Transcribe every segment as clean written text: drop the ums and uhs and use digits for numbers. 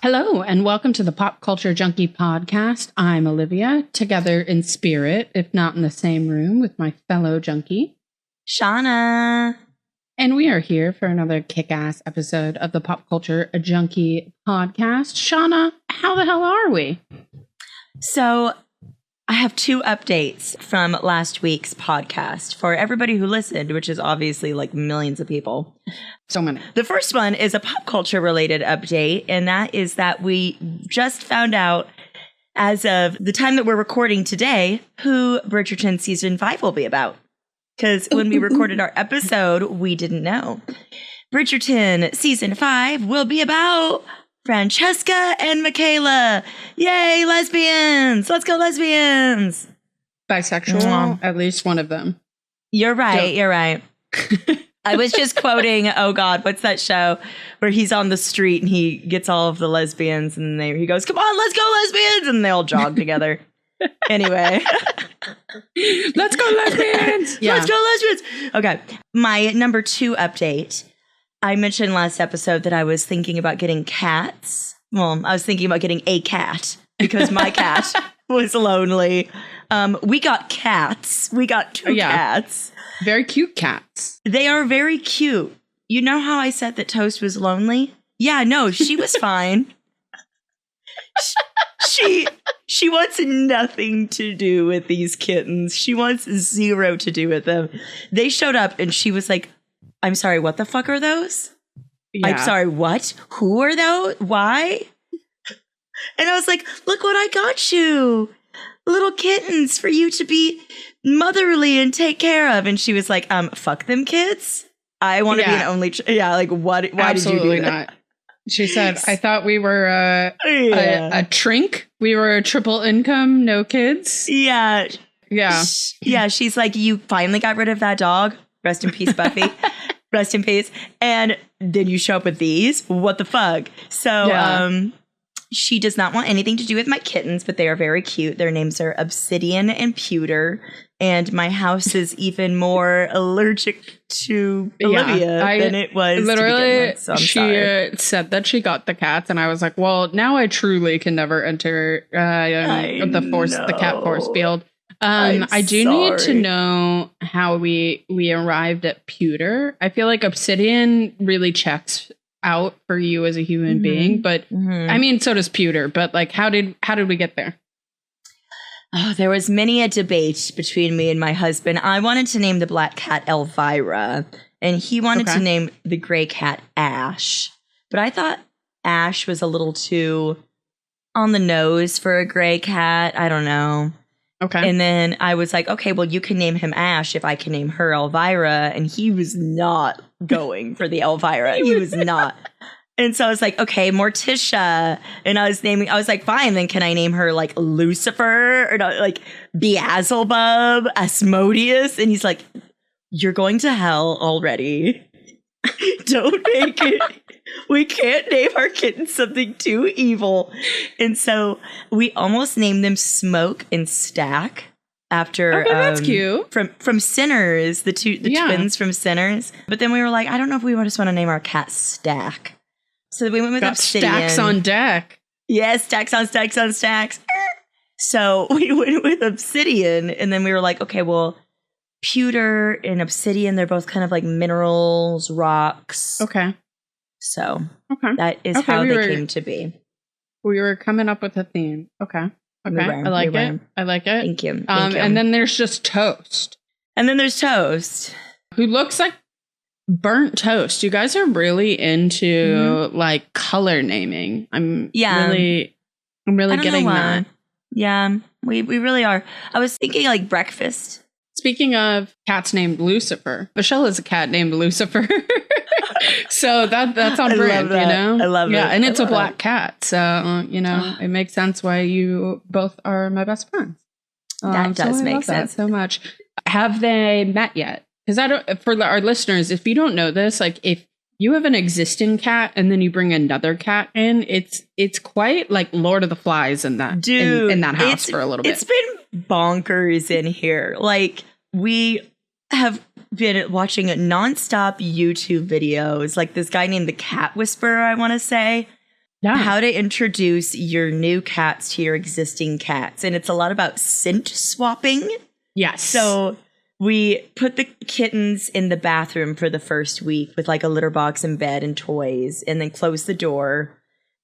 Hello, and welcome to the Pop Culture Junkie podcast. I'm Olivia, together in spirit, if not in the same room, with my fellow junkie, Shauna. And we are here for another kick-ass episode of the Pop Culture Junkie podcast. Shauna, how the hell are we? So, I have two updates from last week's podcast for everybody who listened, which is obviously like millions of people. So many. The first one is a pop culture related update, and that is that we just found out, as of the time that we're recording today, who Bridgerton season 5 will be about. Because when we recorded our episode, we didn't know. Bridgerton season 5 will be about Francesca and Michaela. Yay, lesbians! Let's go, lesbians! Bisexual, at least one of them. You're right, you're right. I was just quoting, oh God, what's that show where he's on the street and he gets all of the lesbians and he goes, come on, let's go, lesbians! And they all jog together. Anyway. Let's go, lesbians! Yeah. Let's go, lesbians! Okay, my number 2 update. I mentioned last episode that I was thinking about getting cats. Well, I was thinking about getting a cat because my cat was lonely. We got cats. We got 2 cats. Very cute cats. They are very cute. You know how I said that Toast was lonely? Yeah, no, she was fine. She wants nothing to do with these kittens. She wants zero to do with them. They showed up and she was like, I'm sorry, what the fuck are those? Yeah. I'm sorry, what? Who are those? Why? And I was like, look what I got you. Little kittens for you to be motherly and take care of. And she was like, fuck them kids. I want to be an only like what? Why Absolutely did you do that? Not. She said, I thought we were a trink. We were a triple income, no kids. Yeah. Yeah. Yeah. She's like, you finally got rid of that dog. Rest in peace, Buffy. Rest in peace. And then you show up with these. What the fuck? So she does not want anything to do with my kittens, but they are very cute. Their names are Obsidian and Pewter. And my house is even more allergic to Olivia than it was. Literally, so she said that she got the cats, and I was like, well, now I truly can never enter the cat force field. I do need to know how we arrived at Pewter. I feel like Obsidian really checks out for you as a human being, but I mean, so does Pewter. But like, how did we get there? Oh, there was many a debate between me and my husband. I wanted to name the black cat Elvira, and he wanted to name the gray cat Ash. But I thought Ash was a little too on the nose for a gray cat. I don't know. Okay. And then I was like, okay, well, you can name him Ash if I can name her Elvira. And he was not going for the Elvira. He was not. And so I was like, okay, Morticia. And I was like, fine, then can I name her like Lucifer or not, like Beelzebub, Asmodeus? And he's like, you're going to hell already. Don't make it. We can't name our kittens something too evil. And so we almost named them Smoke and Stack after that's cute. From Sinners, the twins from Sinners. But then we were like, I don't know if we just want to name our cat Stack. So we went with Obsidian. Stacks on deck. Yes, stacks on stacks on stacks. So we went with Obsidian, and then we were like, okay, well, Pewter and Obsidian, they're both kind of like minerals, rocks. Okay. So that is how they came to be. We were coming up with a theme. Okay. I like it. I like it. Thank you. And then there's just Toast. And then there's Toast. Who looks like burnt toast. You guys are really into like color naming. I'm really getting that. Yeah, we really are. I was thinking like breakfast. Speaking of cats named Lucifer, Michelle is a cat named Lucifer. So that's on brand, you know? I love it. Yeah, and it's a black cat. So, it makes sense why you both are my best friends. That does make sense. So much. Have they met yet? Because for our listeners, if you don't know this, like if you have an existing cat and then you bring another cat in, it's quite like Lord of the Flies in that in that house for a little bit. It's been bonkers in here. Like we have been watching nonstop YouTube videos, like this guy named the Cat Whisperer, I want to say. how to introduce your new cats to your existing cats. And it's a lot about scent swapping. Yes. So we put the kittens in the bathroom for the first week with like a litter box and bed and toys, and then close the door.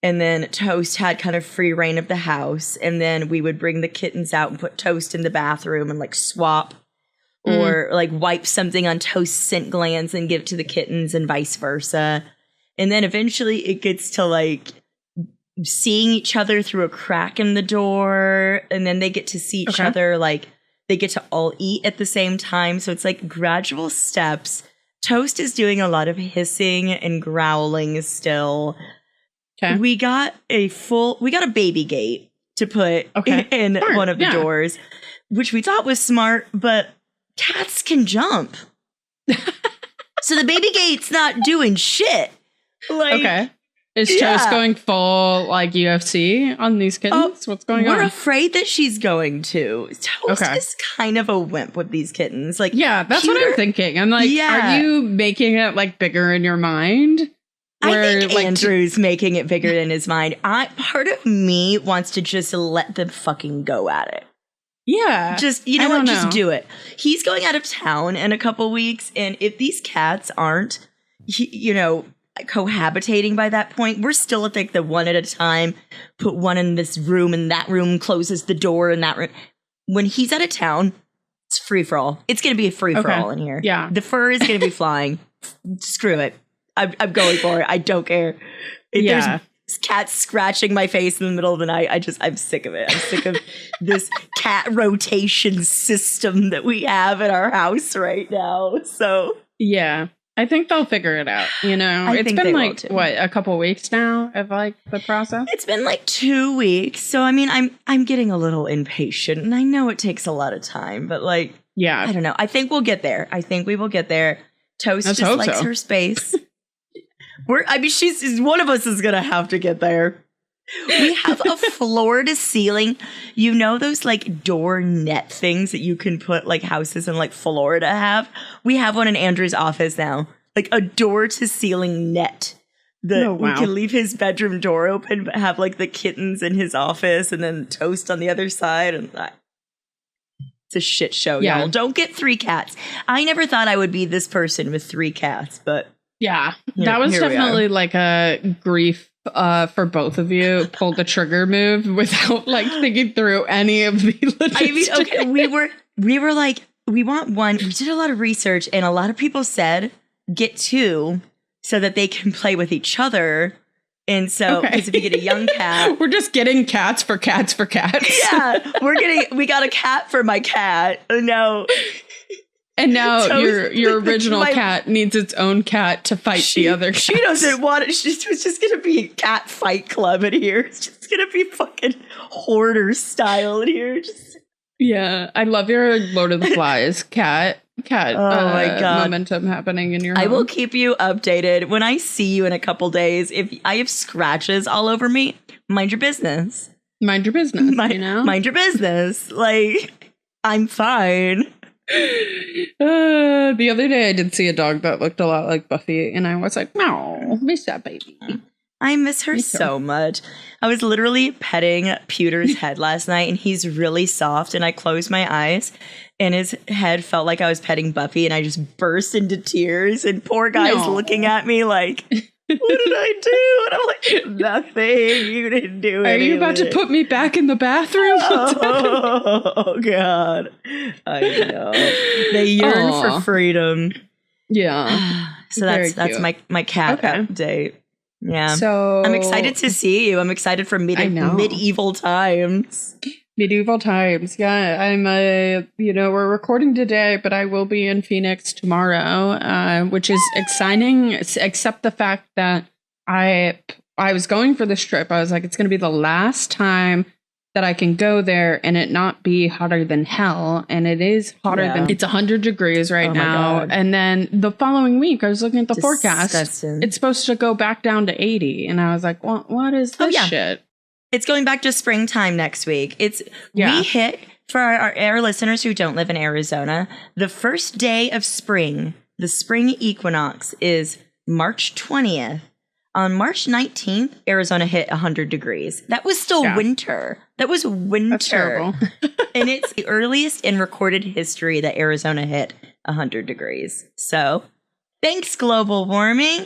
And then Toast had kind of free reign of the house. And then we would bring the kittens out and put Toast in the bathroom and like swap or like wipe something on Toast's scent glands and give it to the kittens and vice versa. And then eventually it gets to like seeing each other through a crack in the door. And then they get to see each other, like they get to all eat at the same time. So it's like gradual steps. Toast is doing a lot of hissing and growling still. Okay. We got a baby gate to put in one of the doors, which we thought was smart, but cats can jump. So the baby gate's not doing shit. Like, is Toast going full like UFC on these kittens? What's going on? We're afraid that she's going to. Toast is kind of a wimp with these kittens. Like, that's what I'm thinking. I'm like, are you making it like bigger in your mind? I think like, Andrew's making it bigger in his mind. Part of me wants to just let them fucking go at it. Yeah. Just, just do it. He's going out of town in a couple weeks. And if these cats aren't, cohabitating by that point, we're still at like the one at a time, put one in this room and that room closes the door in that room. When he's out of town, it's free for all. It's going to be a free for all in here. Yeah. The fur is going to be flying. Screw it. I'm going for it. I don't care. If there's cats scratching my face in the middle of the night, I'm sick of it. I'm sick of this cat rotation system that we have in our house right now. So yeah, I think they'll figure it out. It's been like a couple weeks now of like the process. It's been like 2 weeks. So I mean, I'm getting a little impatient, and I know it takes a lot of time, but like, I don't know. I think we'll get there. I think we will get there. Toast just likes her space. She's one of us is gonna have to get there. We have a floor to ceiling, those like door net things that you can put like houses in like Florida have. We have one in Andrew's office now, like a door to ceiling net that we can leave his bedroom door open, but have like the kittens in his office and then Toast on the other side, and it's a shit show. Y'all don't get 3 cats. I never thought I would be this person with 3 cats, but. Yeah, that was definitely like a grief for both of you. Pulled the trigger move without like thinking through any of the logistics. We were like, we want one. We did a lot of research, and a lot of people said get 2 so that they can play with each other. And so, because if you get a young cat, we're just getting cats for cats for cats. Yeah, we got a cat for my cat. No. And now your original cat needs its own cat to fight the other cat. She doesn't want it. It's just going to be a cat fight club in here. It's just going to be fucking hoarder style in here. Yeah, I love your Lord of the Flies cat my God. Momentum happening in your home. I will keep you updated. When I see you in a couple days, if I have scratches all over me, mind your business. Mind your business, Mind your business. Like, I'm fine. The other day I did see a dog that looked a lot like Buffy, and I was like, "No, miss that baby." I miss her so much. I was literally petting Pewter's head last night, and he's really soft, and I closed my eyes, and his head felt like I was petting Buffy, and I just burst into tears, and poor guy's looking at me like, what did I do? And I'm like, nothing. You didn't do anything. Are you about to put me back in the bathroom? Oh, God. I know. They yearn for freedom. Yeah. So that's my cat update. Yeah. So I'm excited to see you. I'm excited for medieval times. Medieval times. Yeah. I'm we're recording today, but I will be in Phoenix tomorrow, which is exciting, except the fact that I was going for this trip. I was like, it's going to be the last time that I can go there and it not be hotter than hell. And it is hotter than it's 100 degrees right now. God. And then the following week, I was looking at the forecast. It's supposed to go back down to 80. And I was like, what is this shit? It's going back to springtime next week. We hit, for our listeners who don't live in Arizona, the first day of spring, the spring equinox is March 20th. On March 19th, Arizona hit 100 degrees. That was still winter. That was winter. That's terrible. And it's the earliest in recorded history that Arizona hit 100 degrees. So thanks, global warming.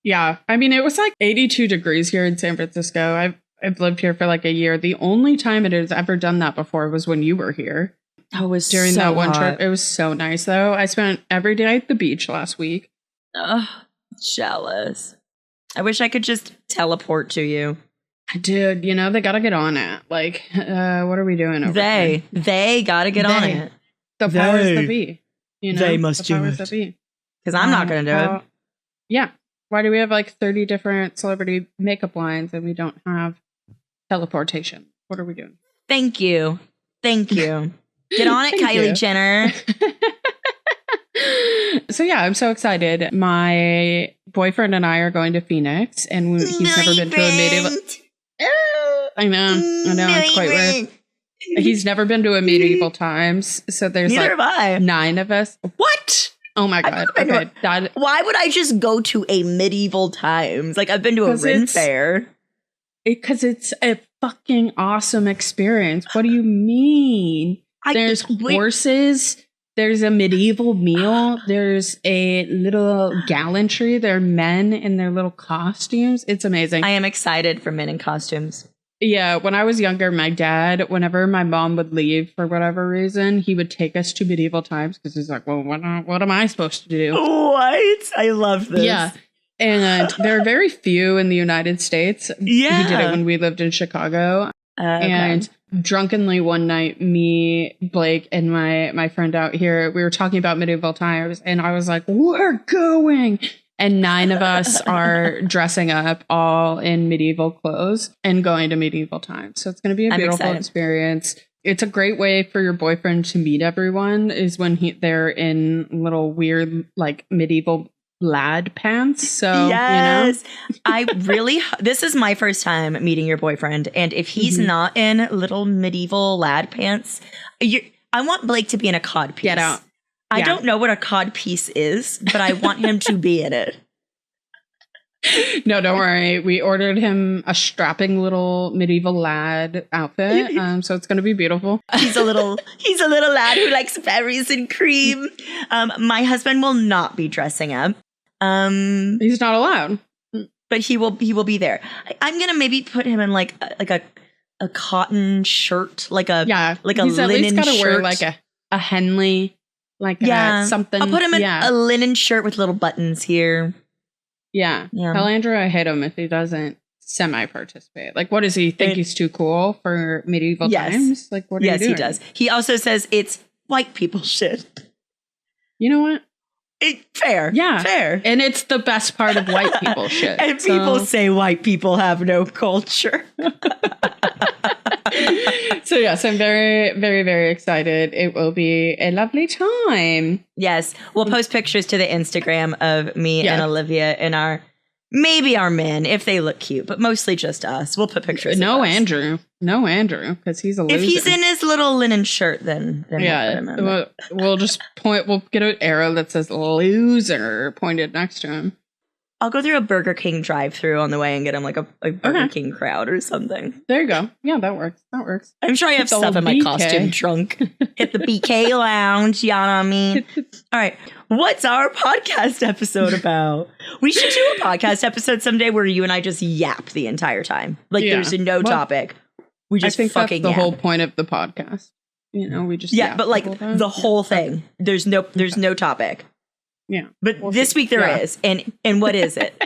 Yeah. I mean, it was like 82 degrees here in San Francisco. I've lived here for like a year. The only time it has ever done that before was when you were here. Oh, it was during so that one hot. trip. It was so nice, though. I spent every day at the beach last week. Ugh, jealous. I wish I could just teleport to you. Dude, you know, they got to get on it. Like, what are we doing over here? They got to get on it. The powers that be. You know, they must the do powers it. that be. Because I'm not going to do it. Yeah. Why do we have like 30 different celebrity makeup lines and we don't have teleportation? What are we doing? Thank you. Get on it, Kylie Jenner. So yeah, I'm so excited. My boyfriend and I are going to Phoenix, and he's never been to a medieval. I know, it's quite weird. He's never been to a medieval times, so there's Neither have I. 9 of us. What? Oh my god! Okay, why would I just go to a medieval times? Like I've been to a Ren fair. Because it's a fucking awesome experience. What do you mean? There's horses. There's a medieval meal. There's a little gallantry. There are men in their little costumes. It's amazing. I am excited for men in costumes. Yeah, when I was younger, my dad, whenever my mom would leave for whatever reason, he would take us to medieval times because he's like, well, what am I supposed to do? What? I love this. Yeah. And there are very few in the United States. Yeah. He did it when we lived in Chicago. Okay. And drunkenly one night, me, Blake, and my friend out here, we were talking about medieval times, and I was like, we're going. And 9 of us are dressing up all in medieval clothes and going to medieval times. So it's going to be a beautiful experience. It's a great way for your boyfriend to meet everyone is when they're in little weird, like medieval lad pants. So, yes, you know? This is my first time meeting your boyfriend. And if he's not in little medieval lad pants, I want Blake to be in a cod piece. Get out. I don't know what a cod piece is, but I want him to be in it. No, don't worry. We ordered him a strapping little medieval lad outfit. So it's going to be beautiful. He's a little lad who likes berries and cream. My husband will not be dressing up. He's not allowed, but he will be there. I'm gonna maybe put him in like a cotton shirt, like a he's linen at least gotta shirt. wear like a Henley, like something. I'll put him in a linen shirt with little buttons here. Yeah. Tell Andrew I hate him if he doesn't semi-participate. Like, what does he think? He's too cool for medieval times? Like, what are you doing? Yes, he does. He also says it's white people shit. You know what? Fair. Yeah. Fair. And it's the best part of white people shit. And people say white people have no culture. So yes, I'm very, very, very excited. It will be a lovely time. Yes. We'll post pictures to the Instagram of me and Olivia and our men if they look cute, but mostly just us. We'll put pictures. No Andrew, because he's a loser. If he's in his little linen shirt, then we'll just we'll get an arrow that says loser pointed next to him. I'll go through a Burger King drive-through on the way and get him like a Burger King crowd or something. There you go. Yeah, that works. I'm sure I have stuff in my costume trunk. Hit the BK lounge, you know what I mean? All right. What's our podcast episode about? We should do a podcast episode someday where you and I just yap the entire time. Like there's no topic. We just fucking that's the yap. whole point of the podcast. You know, we just but like the whole thing. There's no topic. Yeah. But this week there is. And what is it?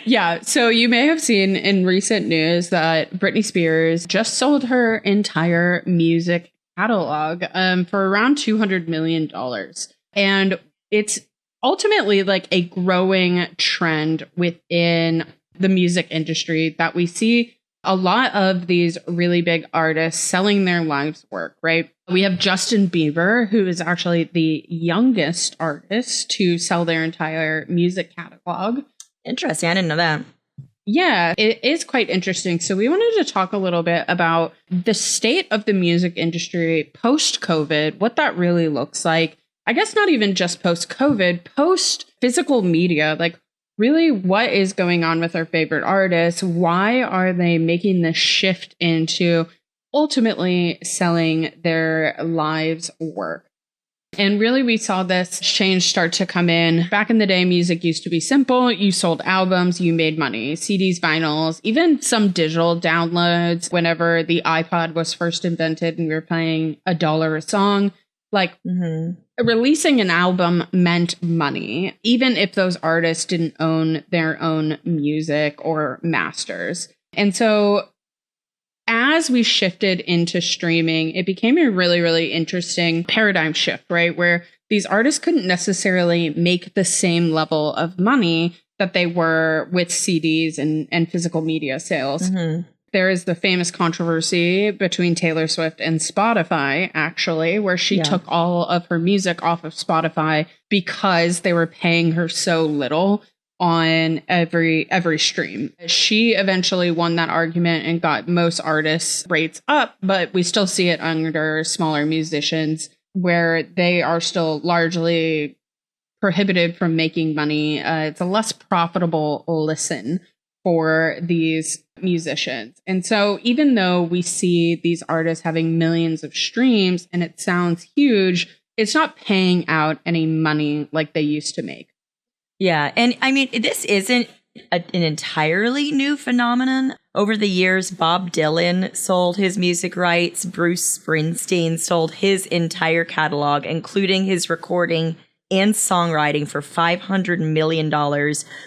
Yeah. So you may have seen in recent news that Britney Spears just sold her entire music catalog for around $200 million. And it's ultimately like a growing trend within the music industry that we see a lot of these really big artists selling their lives' work, right? We have Justin Bieber, who is actually the youngest artist to sell their entire music catalog. Interesting. I didn't know that. Yeah, it is quite interesting. So we wanted to talk a little bit about the state of the music industry post-COVID, what that really looks like. I guess not even just post-COVID, post-physical media, like really what is going on with our favorite artists? Why are they making this shift into ultimately selling their lives' work? And really, we saw this change start to come in. Back in the day, music used to be simple. You sold albums, you made money, CDs, vinyls, even some digital downloads. Whenever the iPod was first invented and we were paying $1 a song, like releasing an album meant money, even if those artists didn't own their own music or masters. And so as we shifted into streaming, it became a really, really interesting paradigm shift, right? Where these artists couldn't necessarily make the same level of money that they were with CDs and physical media sales. There is the famous controversy between Taylor Swift and Spotify, actually, where she took all of her music off of Spotify because they were paying her so little on every stream. She eventually won that argument and got most artists' rates up, but we still see it under smaller musicians where they are still largely prohibited from making money. It's a less profitable listen for these musicians. And so even though we see these artists having millions of streams and it sounds huge, it's not paying out any money like they used to make. Yeah. And I mean, this isn't an entirely new phenomenon. Over the years, Bob Dylan sold his music rights. Bruce Springsteen sold his entire catalog, including his recording and songwriting, for $500 million,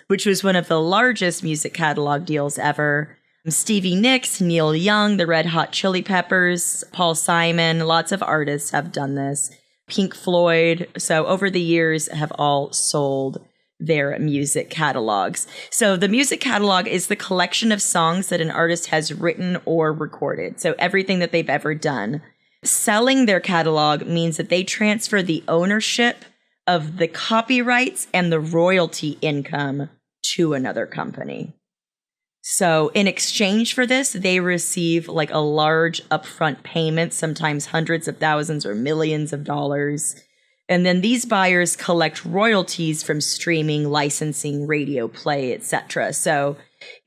which was one of the largest music catalog deals ever. Stevie Nicks, Neil Young, the Red Hot Chili Peppers, Paul Simon, lots of artists have done this. Pink Floyd. So over the years have all sold their music catalogs. So the music catalog is the collection of songs that an artist has written or recorded. So everything that they've ever done. Selling their catalog means that they transfer the ownership of the copyrights and the royalty income to another company. So in exchange for this, they receive like a large upfront payment, sometimes hundreds of thousands or millions of dollars. And then these buyers collect royalties from streaming, licensing, radio play, etc. So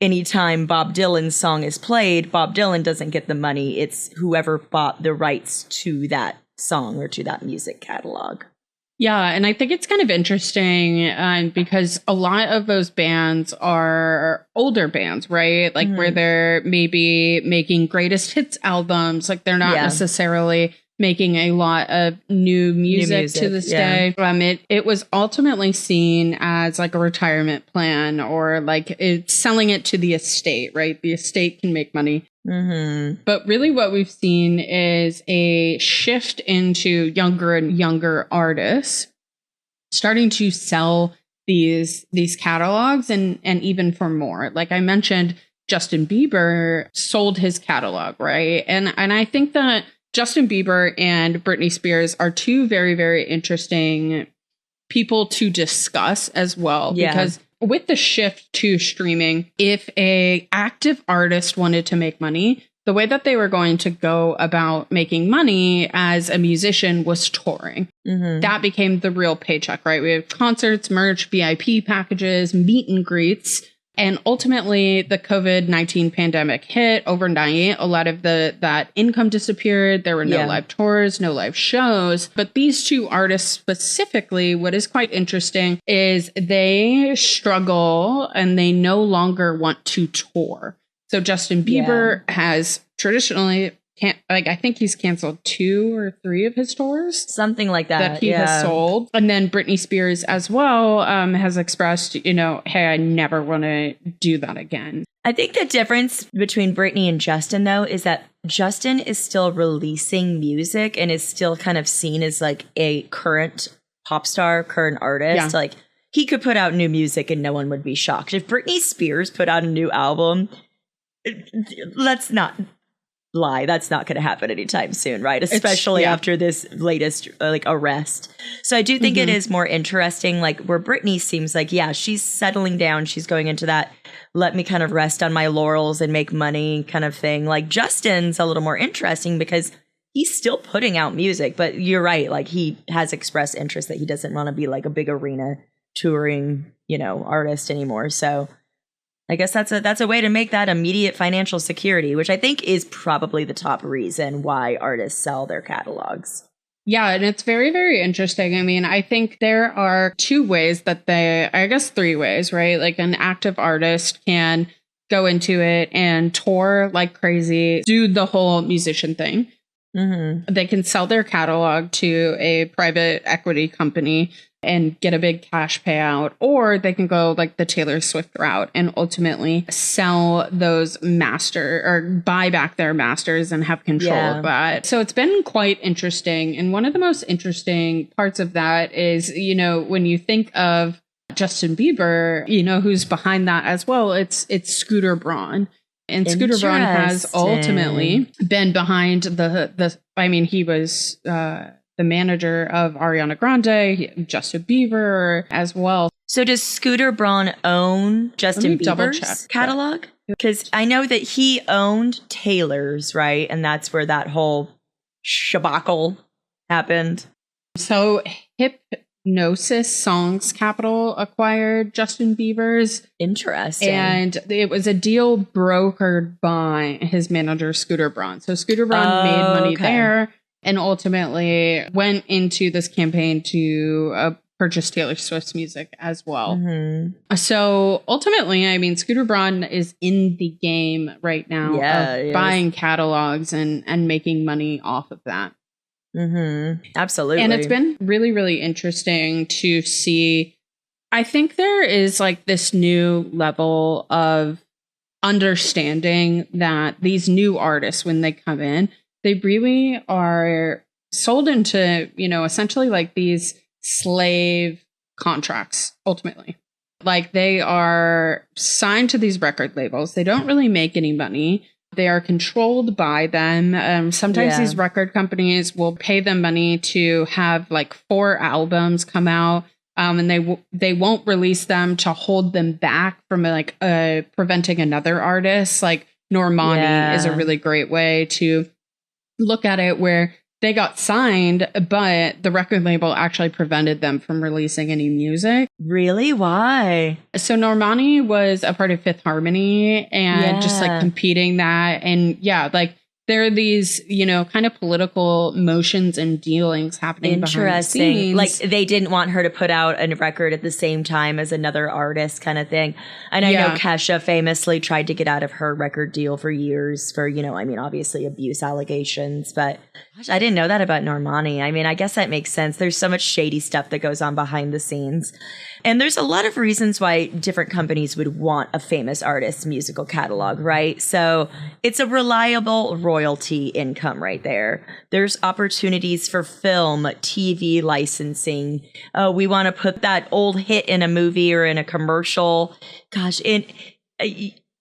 anytime Bob Dylan's song is played, Bob Dylan doesn't get the money. It's whoever bought the rights to that song or to that music catalog. Yeah, and I think it's kind of interesting because a lot of those bands are older bands, right? Like where they're maybe making greatest hits albums. Like they're not necessarily making a lot of new music to this day. It was ultimately seen as like a retirement plan or like it's selling it to the estate, right? The estate can make money. But really what we've seen is a shift into younger and younger artists starting to sell these catalogs and even for more. Like I mentioned, Justin Bieber sold his catalog, right? And I think that Justin Bieber and Britney Spears are two very, very interesting people to discuss as well. Because with the shift to streaming, if a active artist wanted to make money, the way that they were going to go about making money as a musician was touring. That became the real paycheck, right? We have concerts, merch, VIP packages, meet and greets. And ultimately, the COVID-19 pandemic hit overnight. A lot of that income disappeared. There were no live tours, no live shows. But these two artists specifically, what is quite interesting is they struggle and they no longer want to tour. So Justin Bieber has traditionally, I think he's canceled 2 or 3 of his tours. Something like that he has sold. And then Britney Spears as well has expressed, hey, I never want to do that again. I think the difference between Britney and Justin, though, is that Justin is still releasing music and is still kind of seen as like a current pop star, current artist. Like he could put out new music and no one would be shocked. If Britney Spears put out a new album, let's not lie, that's not going to happen anytime soon, right? Especially after this latest arrest. So I do think it is more interesting, like where Britney seems like, she's settling down. She's going into that, let me kind of rest on my laurels and make money kind of thing. Like Justin's a little more interesting because he's still putting out music, but you're right. Like he has expressed interest that he doesn't want to be like a big arena touring, artist anymore. So I guess that's a way to make that immediate financial security, which I think is probably the top reason why artists sell their catalogs. Yeah, and it's very, very interesting. I mean, I think there are three ways, right? Like an active artist can go into it and tour like crazy, do the whole musician thing. Mm-hmm. They can sell their catalog to a private equity company and get a big cash payout, or they can go like the Taylor Swift route and ultimately sell those buy back their masters and have control of that. So it's been quite interesting. And one of the most interesting parts of that is, when you think of Justin Bieber, who's behind that as well, it's Scooter Braun. And Scooter Braun has ultimately been behind he was the manager of Ariana Grande, Justin Bieber as well. So does Scooter Braun own Justin Bieber's catalog? Because I know that he owned Taylor's, right? And that's where that whole shabacle happened. So Hypnosis Songs Capital acquired Justin Bieber's. Interesting. And it was a deal brokered by his manager, Scooter Braun. So Scooter Braun made money there and ultimately went into this campaign to purchase Taylor Swift's music as well. Mm-hmm. So ultimately, I mean, Scooter Braun is in the game right now of buying catalogs and making money off of that. Mm-hmm. Absolutely. And it's been really, really interesting to see. I think there is like this new level of understanding that these new artists, when they come in, they really are sold into, essentially like these slave contracts, ultimately. Like they are signed to these record labels. They don't really make any money. They are controlled by them. Sometimes these record companies will pay them money to have like 4 albums come out. And they won't release them to hold them back from preventing another artist. Like Normani is a really great way to look at it, where they got signed, but the record label actually prevented them from releasing any music. Really? Why? So Normani was a part of Fifth Harmony and just like competing that. And there are these, kind of political motions and dealings happening behind the scenes. Like they didn't want her to put out a record at the same time as another artist kind of thing. And I know Kesha famously tried to get out of her record deal for years for, obviously abuse allegations. But gosh, I didn't know that about Normani. I mean, I guess that makes sense. There's so much shady stuff that goes on behind the scenes. And there's a lot of reasons why different companies would want a famous artist's musical catalog, right? So it's a reliable royalty income right there. There's opportunities for film, TV licensing. We want to put that old hit in a movie or in a commercial. Gosh,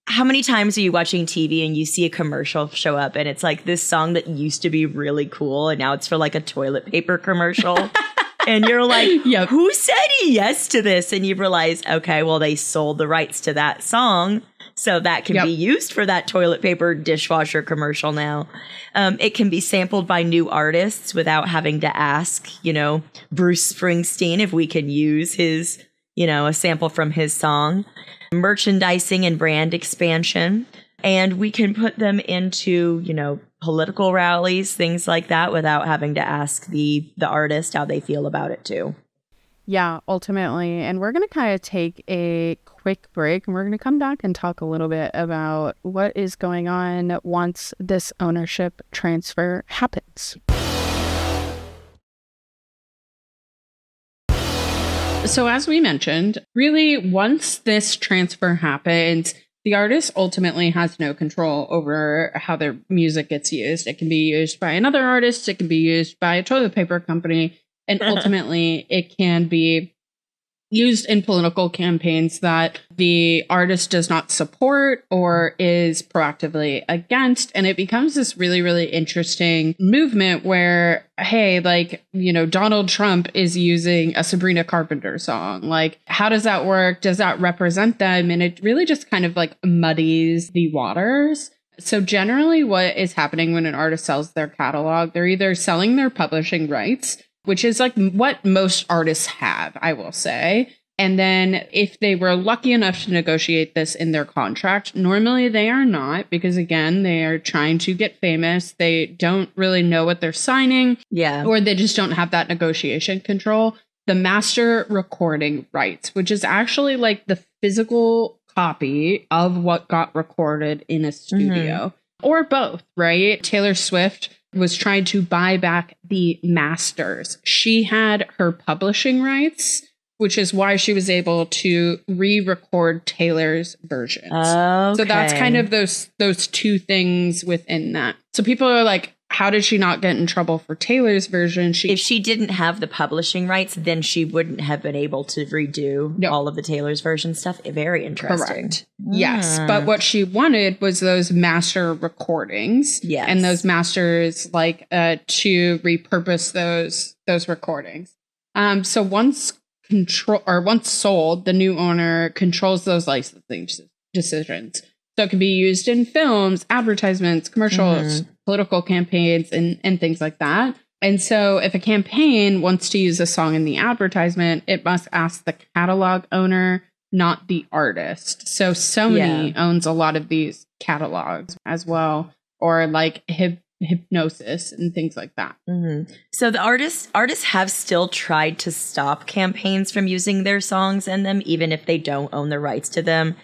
how many times are you watching TV and you see a commercial show up and it's like this song that used to be really cool and now it's for like a toilet paper commercial? And you're like, who said yes to this? And you realize, okay, well, they sold the rights to that song. So that can be used for that toilet paper dishwasher commercial now. It can be sampled by new artists without having to ask, Bruce Springsteen if we can use his, a sample from his song. Merchandising and brand expansion. And we can put them into, political rallies, things like that, without having to ask the artist how they feel about it too. Yeah, ultimately. And we're going to kind of take a quick break and we're going to come back and talk a little bit about what is going on once this ownership transfer happens. So as we mentioned, really once this transfer happens, the artist ultimately has no control over how their music gets used. It can be used by another artist. It can be used by a toilet paper company. And ultimately, it can be used in political campaigns that the artist does not support or is proactively against. And it becomes this really, really interesting movement where, hey, Donald Trump is using a Sabrina Carpenter song. Like, how does that work? Does that represent them? And it really just kind of muddies the waters. So generally what is happening when an artist sells their catalog, they're either selling their publishing rights, which is what most artists have, I will say. And then if they were lucky enough to negotiate this in their contract, normally they are not, because again, they are trying to get famous. They don't really know what they're signing. Yeah. Or they just don't have that negotiation control. The master recording rights, which is actually like the physical copy of what got recorded in a studio, or both, right? Taylor Swift was trying to buy back the masters. She had her publishing rights, which is why she was able to re-record Taylor's versions. Okay. So that's kind of those two things within that. So people are like, how did she not get in trouble for Taylor's version? If she didn't have the publishing rights, then she wouldn't have been able to redo all of the Taylor's version stuff. Very interesting. Correct. Yes. But what she wanted was those master recordings. Yes. And those masters to repurpose those recordings. So once sold, the new owner controls those licensing decisions. So it can be used in films, advertisements, commercials, political campaigns, and things like that. And so if a campaign wants to use a song in the advertisement, it must ask the catalog owner, not the artist. So Sony owns a lot of these catalogs as well, or like Hypnosis and things like that. So the artists have still tried to stop campaigns from using their songs in them, even if they don't own the rights to them.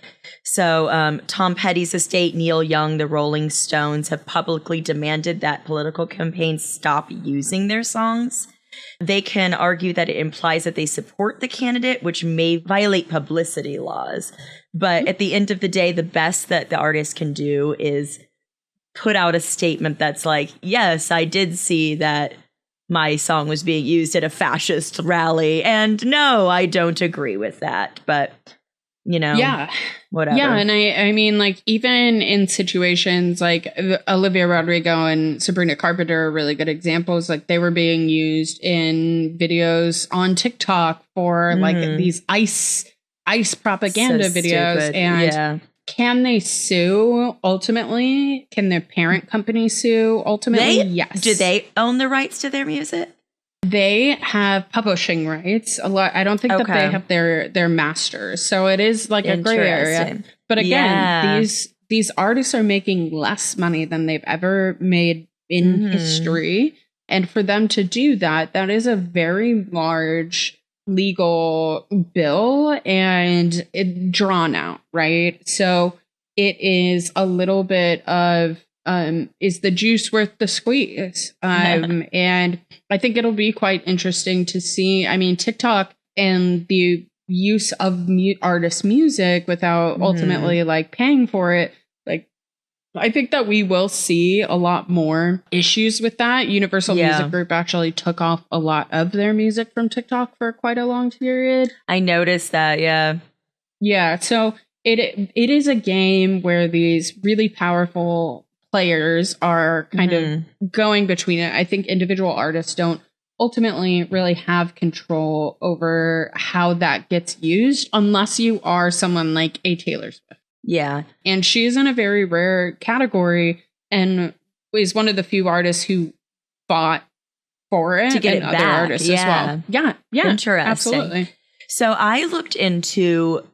So Tom Petty's estate, Neil Young, the Rolling Stones have publicly demanded that political campaigns stop using their songs. They can argue that it implies that they support the candidate, which may violate publicity laws. But at the end of the day, the best that the artist can do is put out a statement that's like, yes, I did see that my song was being used at a fascist rally, and no, I don't agree with that. But, whatever. Yeah, and I mean, like, even in situations like Olivia Rodrigo and Sabrina Carpenter are really good examples. Like, they were being used in videos on TikTok for like these ICE propaganda videos. Stupid. And can they sue ultimately? Can their parent company sue ultimately? Yes. Do they own the rights to their music? They have publishing rights. A lot. I don't think that they have their masters. So it is like a gray area. But again, these artists are making less money than they've ever made in history. And for them to do that, that is a very large legal bill and it drawn out, right? So it is a little bit of is the juice worth the squeeze? And I think it'll be quite interesting to see. I mean, TikTok and the use of artist music without ultimately like paying for it. Like, I think that we will see a lot more issues with that. Universal Music Group actually took off a lot of their music from TikTok for quite a long period. I noticed that. Yeah. Yeah. So it is a game where these really powerful players are kind of going between it. I think individual artists don't ultimately really have control over how that gets used unless you are someone like a Taylor Swift. Yeah. And she's in a very rare category and is one of the few artists who fought for it to get and it other back. artists as well. Yeah. Interesting. Absolutely. So I looked into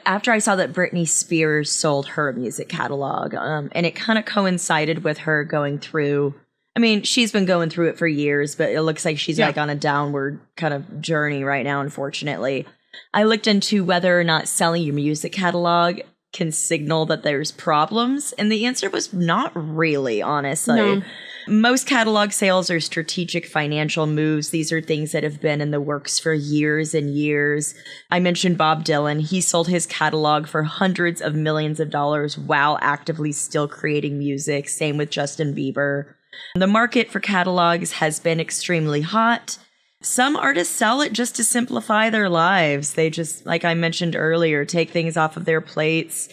after I saw that Britney Spears sold her music catalog, and it kind of coincided with her going through. I mean, she's been going through it for years, but it looks like she's like on a downward kind of journey right now, unfortunately. I looked into whether or not selling your music catalog can signal that there's problems, and the answer was not really, honestly. No. Most catalog sales are strategic financial moves. These are things that have been in the works for years and years. I mentioned Bob Dylan. He sold his catalog for hundreds of millions of dollars while actively still creating music. Same with Justin Bieber. The market for catalogs has been extremely hot. Some artists sell it just to simplify their lives. They just, like I mentioned earlier, take things off of their plates,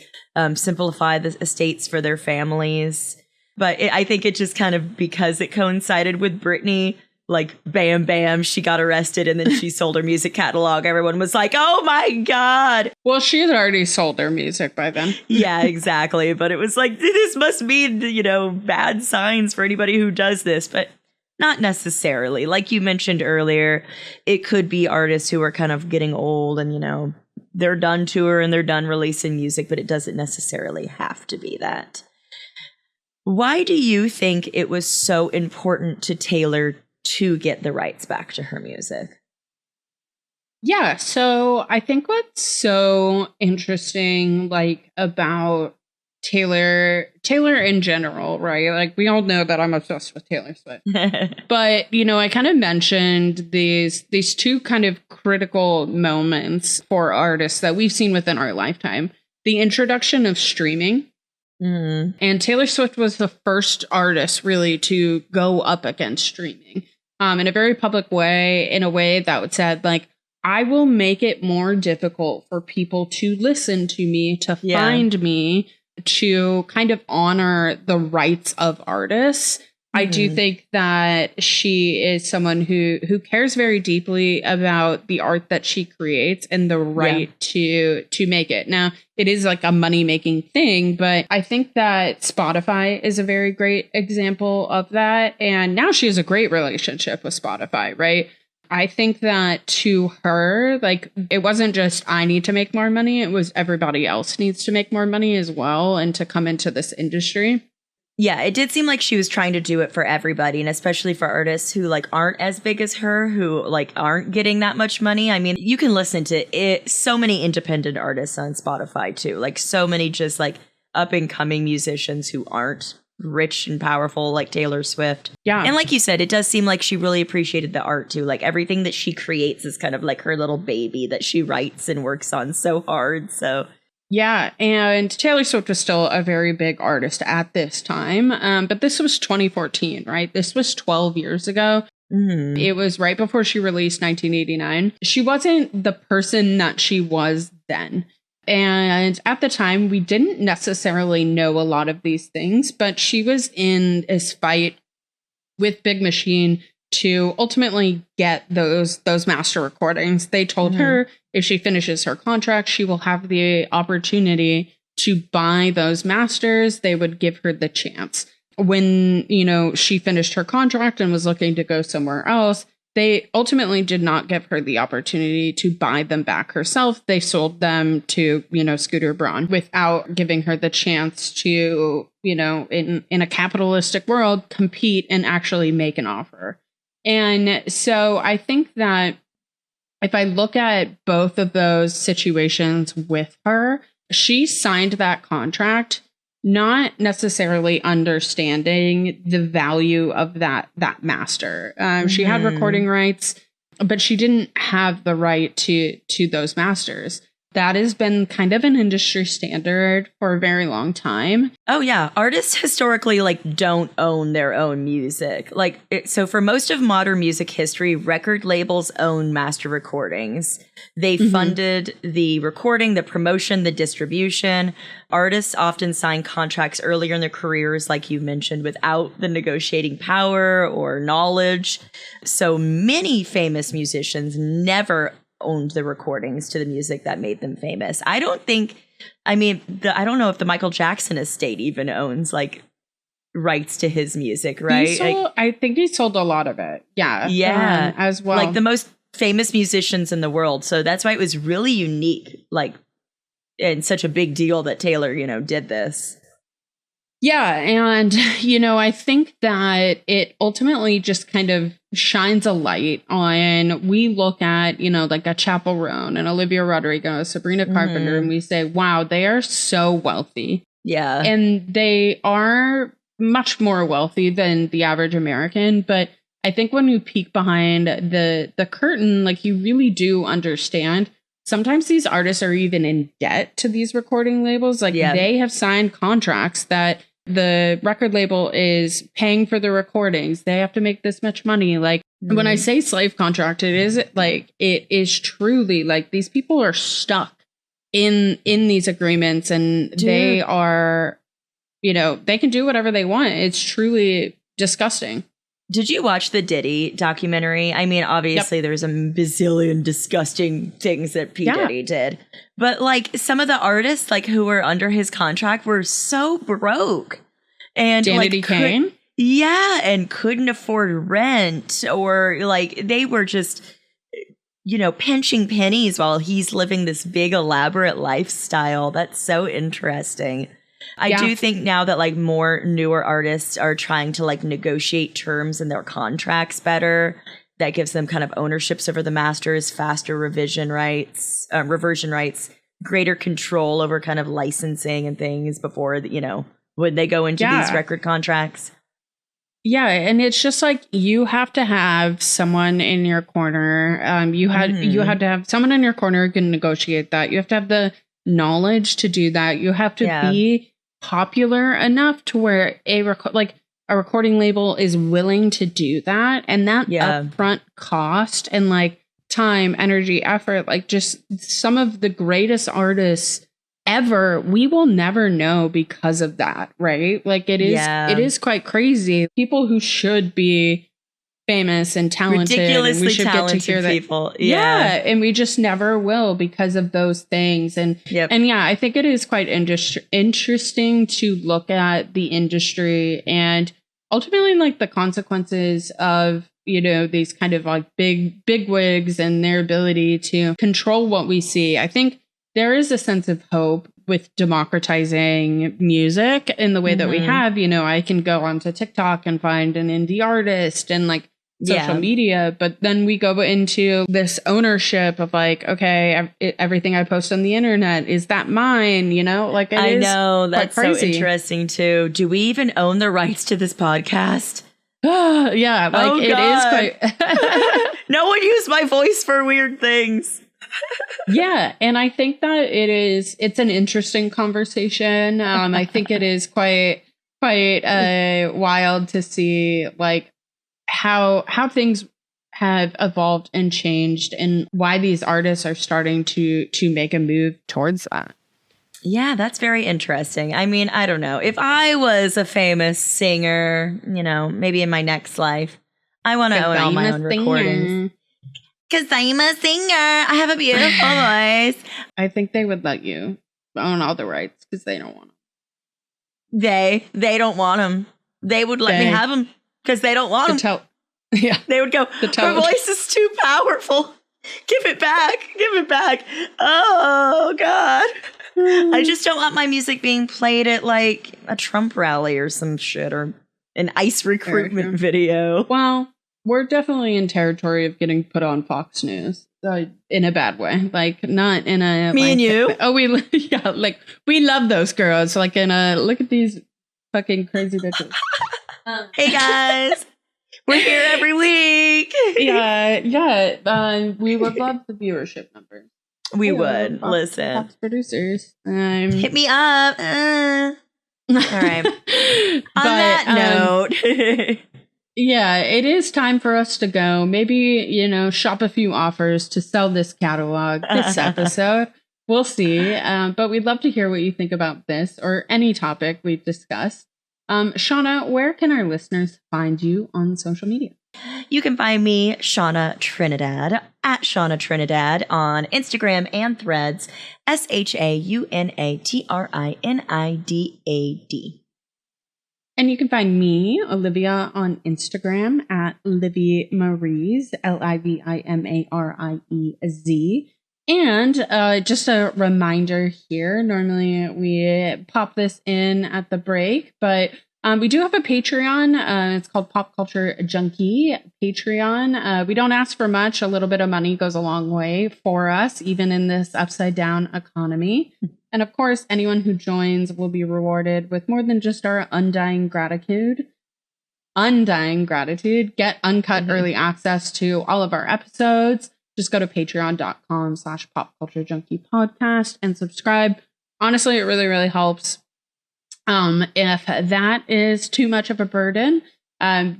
simplify the estates for their families. But I think it just kind of, because it coincided with Britney, like, bam, bam, she got arrested and then she sold her music catalog. Everyone was like, oh my God. Well, she had already sold her music by then. Yeah, exactly. But it was like, this must mean, bad signs for anybody who does this. But not necessarily. Like you mentioned earlier, it could be artists who are kind of getting old and, they're done touring and they're done releasing music, but it doesn't necessarily have to be that. Why do you think it was so important to Taylor to get the rights back to her music? Yeah, so I think what's so interesting, like, about Taylor in general, right? Like, we all know that I'm obsessed with Taylor Swift. But, you know, I kind of mentioned these two kind of critical moments for artists that we've seen within our lifetime. The introduction of streaming. And Taylor Swift was the first artist really to go up against streaming in a very public way, in a way that would said, like, I will make it more difficult for people to listen to me, to find me, to kind of honor the rights of artists. I do think that she is someone who cares very deeply about the art that she creates and the right to make it. Now, it is like a money-making thing, but I think that Spotify is a very great example of that. And now she has a great relationship with Spotify, right? I think that to her, like, it wasn't just I need to make more money. It was everybody else needs to make more money as well and to come into this industry. Yeah, it did seem like she was trying to do it for everybody, and especially for artists who, like, aren't as big as her, who, like, aren't getting that much money. I mean, you can listen to it, so many independent artists on Spotify, too. Like, so many just, like, up-and-coming musicians who aren't rich and powerful like Taylor Swift. Yeah. And like you said, it does seem like she really appreciated the art too. Like everything that she creates is kind of like her little baby that she writes and works on so hard. So yeah, and Taylor Swift was still a very big artist at this time. But this was 2014, right? This was 12 years ago. It was right before she released 1989. She wasn't the person that she was then. And at the time, we didn't necessarily know a lot of these things, but she was in this fight with Big Machine to ultimately get those master recordings. They told her if she finishes her contract, she will have the opportunity to buy those masters. They would give her the chance. When, you know, she finished her contract and was looking to go somewhere else, they ultimately did not give her the opportunity to buy them back herself. They sold them to, you know, Scooter Braun without giving her the chance to, you know, in a capitalistic world, compete and actually make an offer. And so I think that if I look at both of those situations with her, she signed that contract not necessarily understanding the value of that master. She had recording rights, but she didn't have the right to those masters. That has been kind of an industry standard for a very long time. Oh, yeah. Artists historically, like, don't own their own music. Like, so for most of modern music history, record labels own master recordings. They funded the recording, the promotion, the distribution. Artists often sign contracts earlier in their careers, like you mentioned, without the negotiating power or knowledge. So many famous musicians never owned the recordings to the music that made them famous. I don't know if the Michael Jackson estate even owns like rights to his music, right? I think he sold a lot of it. Yeah. As well. Like the most famous musicians in the world. So that's why it was really unique, like, and such a big deal that Taylor, you know, did this. Yeah. And, you know, I think that it ultimately just kind of shines a light on, we look at, you know, like a Chappell Roan and Olivia Rodrigo, Sabrina Carpenter, and we say, wow, they are so wealthy. Yeah. And they are much more wealthy than the average American. But I think when you peek behind the curtain, like, you really do understand sometimes these artists are even in debt to these recording labels. Like they have signed contracts that the record label is paying for the recordings. They have to make this much money. Like when I say slave contract, it is truly like these people are stuck in these agreements, and they are, you know, they can do whatever they want. It's truly disgusting. Did you watch the Diddy documentary? I mean, obviously there's a bazillion disgusting things that P. Diddy did. But like some of the artists like who were under his contract were so broke. And Danity Kane? Yeah, and couldn't afford rent, or like they were just pinching pennies while he's living this big elaborate lifestyle. That's so interesting. I do think now that like more newer artists are trying to like negotiate terms in their contracts better. That gives them kind of ownerships over the masters, faster reversion rights, greater control over kind of licensing and things before, when they go into these record contracts. Yeah, and it's just like you have to have someone in your corner. You had to have someone in your corner who can negotiate that. You have to have the knowledge to do that. You have to be popular enough to where a recording label is willing to do that, and that upfront cost and like time, energy, effort, like just some of the greatest artists ever, we will never know because of that, right? Like it is quite crazy. People who should be famous and talented, ridiculously and we should talented get to hear people. That. Yeah, and we just never will because of those things. And I think it is quite interesting to look at the industry and ultimately like the consequences of these kind of like big wigs and their ability to control what we see. I think there is a sense of hope with democratizing music in the way that we have. I can go onto TikTok and find an indie artist and like social media, but then we go into this ownership of like, okay, everything I post on the internet, is that mine? Like I know that's so interesting too. Do we even own the rights to this podcast? Yeah, like it is quite. No one used my voice for weird things. Yeah, and I think that it's an interesting conversation. I think it is quite wild to see like how things have evolved and changed and why these artists are starting to make a move towards that. Yeah, that's very interesting. I mean, I don't know. If I was a famous singer, maybe in my next life, I want to own all my own recordings. Because I'm a singer. I have a beautiful voice. I think they would let you own all the rights because they don't want them. They don't want them. They would let me have them because they don't want them. They would go, her voice is too powerful. Give it back. Give it back. Oh, God. I just don't want my music being played at like a Trump rally or some shit or an ICE recruitment video. Well, we're definitely in territory of getting put on Fox News in a bad way, like not in a me and you. Oh, we love those girls. Like in a look at these fucking crazy bitches. Hey guys, we're here every week. We would love the viewership numbers. We would listen. Fox producers, hit me up. All right. On that note. Yeah, it is time for us to go. Maybe, shop a few offers to sell this catalog this episode. We'll see. But we'd love to hear what you think about this or any topic we've discussed. Shauna, where can our listeners find you on social media? You can find me, Shauna Trinidad, at Shauna Trinidad on Instagram and Threads, ShaunaTrinidad. And you can find me, Olivia, on Instagram at Livy Maries, Livimaries. And just a reminder here, normally we pop this in at the break, but we do have a Patreon. It's called Pop Culture Junkie Patreon. We don't ask for much. A little bit of money goes a long way for us, even in this upside down economy. And of course, anyone who joins will be rewarded with more than just our undying gratitude. Get uncut early access to all of our episodes. Just go to patreon.com/popculturejunkiepodcast and subscribe. Honestly, it really, really helps. If that is too much of a burden,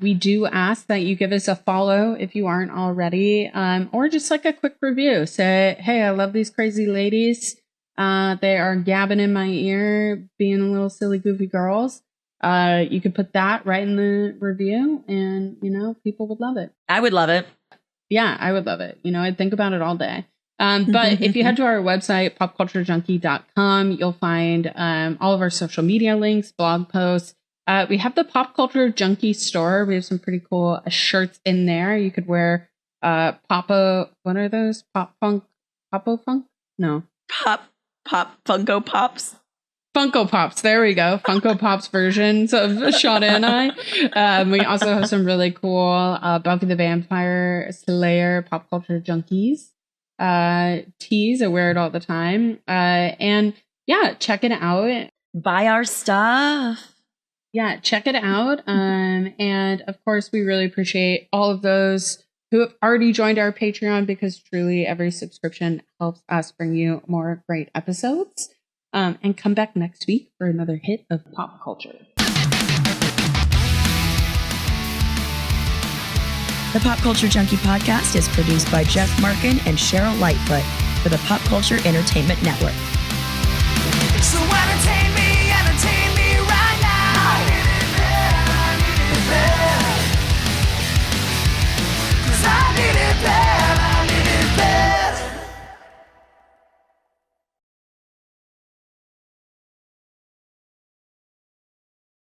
we do ask that you give us a follow if you aren't already, or just like a quick review. Say, hey, I love these crazy ladies. They are gabbing in my ear, being a little silly, goofy girls. You could put that right in the review and, people would love it. I would love it. Yeah, I would love it. I'd think about it all day. But if you head to our website, popculturejunkie.com, you'll find all of our social media links, blog posts. We have the Pop Culture Junkie store. We have some pretty cool shirts in there. You could wear Papa, what are those? Popo Funk? No. Pop, Funko Pops. Funko Pops. There we go. Funko Pops versions of Shauna and I. We also have some really cool Buffy the Vampire Slayer pop culture junkies tees. I wear it all the time. And yeah, check it out. Buy our stuff. Yeah, check it out. And of course, we really appreciate all of those who have already joined our Patreon, because truly every subscription helps us bring you more great episodes. And come back next week for another hit of pop culture. The Pop Culture Junkie podcast is produced by Jeff Markin and Cheryl Lightfoot for the Pop Culture Entertainment Network.